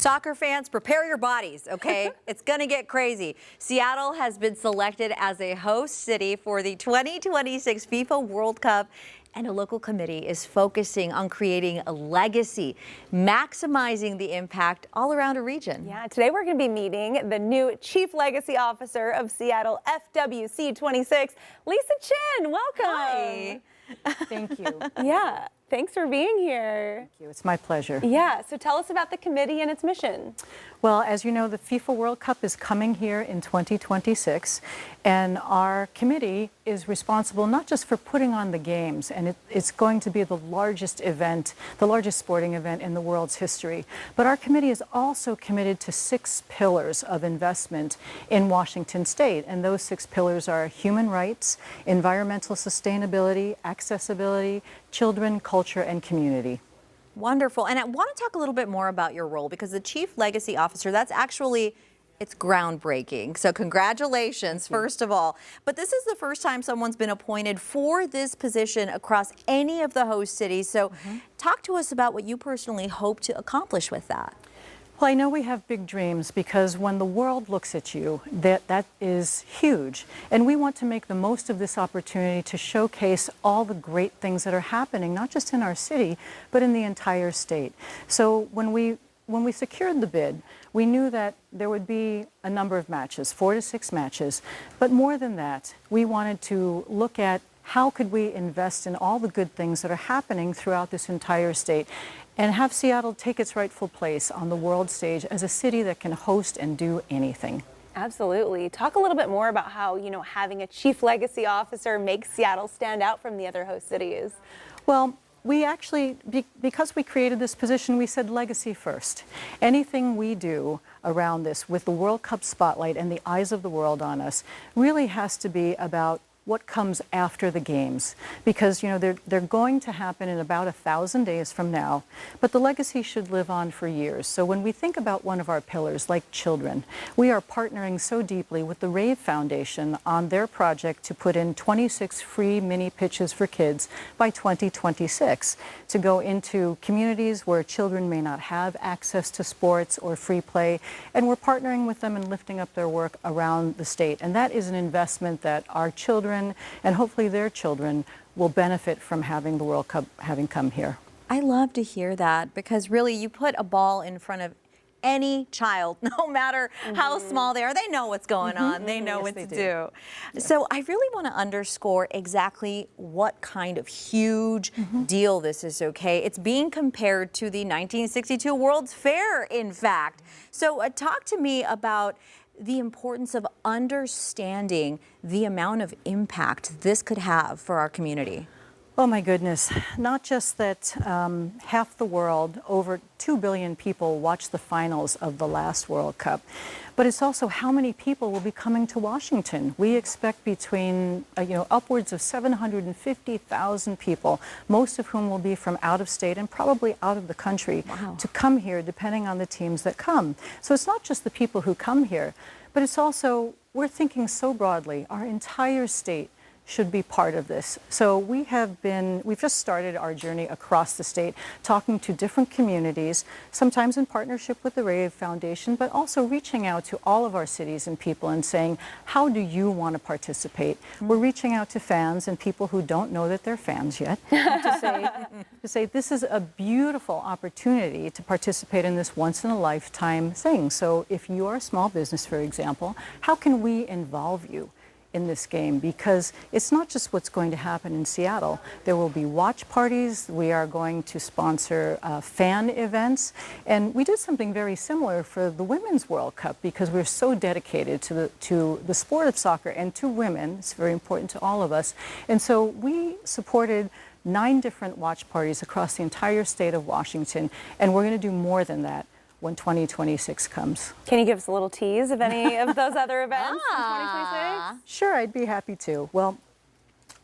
Soccer fans, prepare your bodies, okay? It's gonna get crazy. Seattle has been selected as a host city for the 2026 FIFA World Cup, and a local committee is focusing on creating a legacy, maximizing the impact all around a region. Yeah, today we're going to be meeting the new Chief Legacy Officer of Seattle FWC26, Lisa Chin. Welcome. Hi. Thank you. Yeah, thanks for being here. Thank you. It's my pleasure. Yeah, so tell us about the committee and its mission. Well, as you know, the FIFA World Cup is coming here in 2026, and our committee is responsible not just for putting on the games, and it's going to be the largest event, the largest sporting event in the world's history, but our committee is also committed to 6 pillars of investment in Washington State, and those 6 pillars are human rights, environmental sustainability, accessibility, children, culture, and community. Wonderful. And I want to talk a little bit more about your role, because the Chief Legacy Officer, that's actually, it's groundbreaking. So congratulations, first of all. But this is the first time someone's been appointed for this position across any of the host cities. So talk to us about what you personally hope to accomplish with that. Well, I know we have big dreams, because when the world looks at you, that is huge. And we want to make the most of this opportunity to showcase all the great things that are happening, not just in our city, but in the entire state. So when we secured the bid, we knew that there would be a number of matches, 4 to 6 matches. But more than that, we wanted to look at how could we invest in all the good things that are happening throughout this entire state, and have Seattle take its rightful place on the world stage as a city that can host and do anything. Absolutely. Talk a little bit more about how, having a Chief Legacy Officer makes Seattle stand out from the other host cities. Well, we actually, because we created this position, we said legacy first. Anything we do around this with the World Cup spotlight and the eyes of the world on us really has to be about what comes after the games, because they're going to happen in about 1,000 days from now, but the legacy should live on for years. So when we think about one of our pillars, like children, we are partnering so deeply with the Rave Foundation on their project to put in 26 free mini pitches for kids by 2026 to go into communities where children may not have access to sports or free play, and we're partnering with them and lifting up their work around the state. And that is an investment that our children and hopefully their children will benefit from having the World Cup having come here. I love to hear that, because really you put a ball in front of any child, no matter how small they are. They know what's going on. They know what to do. Yeah. So I really want to underscore exactly what kind of huge deal this is, okay? It's being compared to the 1962 World's Fair, in fact. So talk to me about the importance of understanding the amount of impact this could have for our community. Oh my goodness, not just that half the world, over 2 billion people, watched the finals of the last World Cup, but it's also how many people will be coming to Washington. We expect between, upwards of 750,000 people, most of whom will be from out of state and probably out of the country, to come here, depending on the teams that come. So it's not just the people who come here, but it's also, we're thinking so broadly, our entire state should be part of this. So we've just started our journey across the state, talking to different communities, sometimes in partnership with the Rave Foundation, but also reaching out to all of our cities and people and saying, how do you want to participate? We're reaching out to fans and people who don't know that they're fans yet, to say this is a beautiful opportunity to participate in this once-in-a-lifetime thing. So if you are a small business, for example, how can we involve you in this game? Because it's not just what's going to happen in Seattle. There will be watch parties. We are going to sponsor fan events. And we did something very similar for the Women's World Cup, because we're so dedicated to the sport of soccer and to women. It's very important to all of us. And so we supported 9 different watch parties across the entire state of Washington. And we're going to do more than that when 2026 comes. Can you give us a little tease of any of those other events in 2026? Sure, I'd be happy to. Well,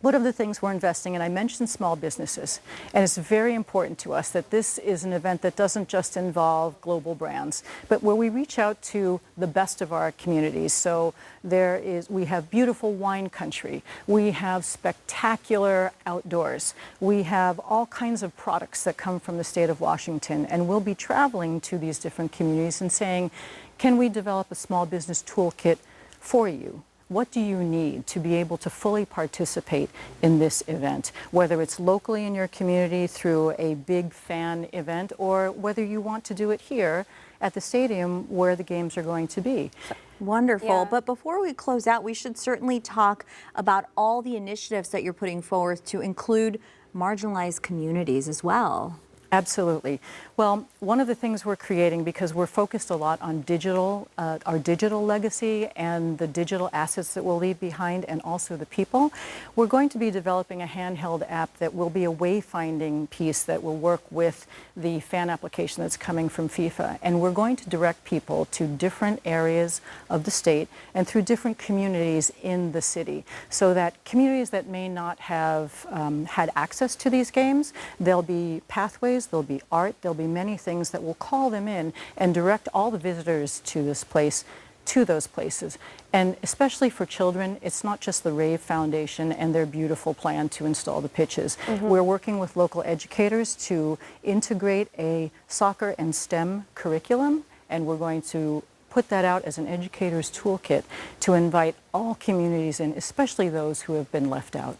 One of the things we're investing in, I mentioned small businesses, and it's very important to us that this is an event that doesn't just involve global brands, but where we reach out to the best of our communities. So we have beautiful wine country, we have spectacular outdoors, we have all kinds of products that come from the state of Washington, and we'll be traveling to these different communities and saying, can we develop a small business toolkit for you? What do you need to be able to fully participate in this event, whether it's locally in your community through a big fan event or whether you want to do it here at the stadium where the games are going to be. Wonderful. Yeah. But before we close out, we should certainly talk about all the initiatives that you're putting forth to include marginalized communities as well. Absolutely. Well, one of the things we're creating, because we're focused a lot on digital, our digital legacy and the digital assets that we'll leave behind, and also the people, we're going to be developing a handheld app that will be a wayfinding piece that will work with the fan application that's coming from FIFA. And we're going to direct people to different areas of the state and through different communities in the city, so that communities that may not have had access to these games, there'll be pathways, there'll be art, there'll be many things that will call them in and direct all the visitors to this place, to those places. And especially for children, it's not just the Rave Foundation and their beautiful plan to install the pitches. We're working with local educators to integrate a soccer and STEM curriculum, and we're going to put that out as an educator's toolkit to invite all communities in, especially those who have been left out.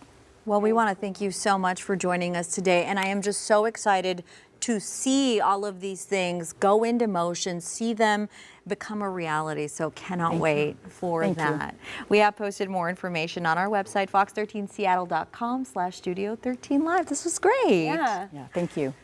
Well, we want to thank you so much for joining us today, and I am just so excited to see all of these things go into motion, see them become a reality. So cannot wait for that. We have posted more information on our website, fox13seattle.com/studio13live. This was great. Yeah. Yeah, thank you.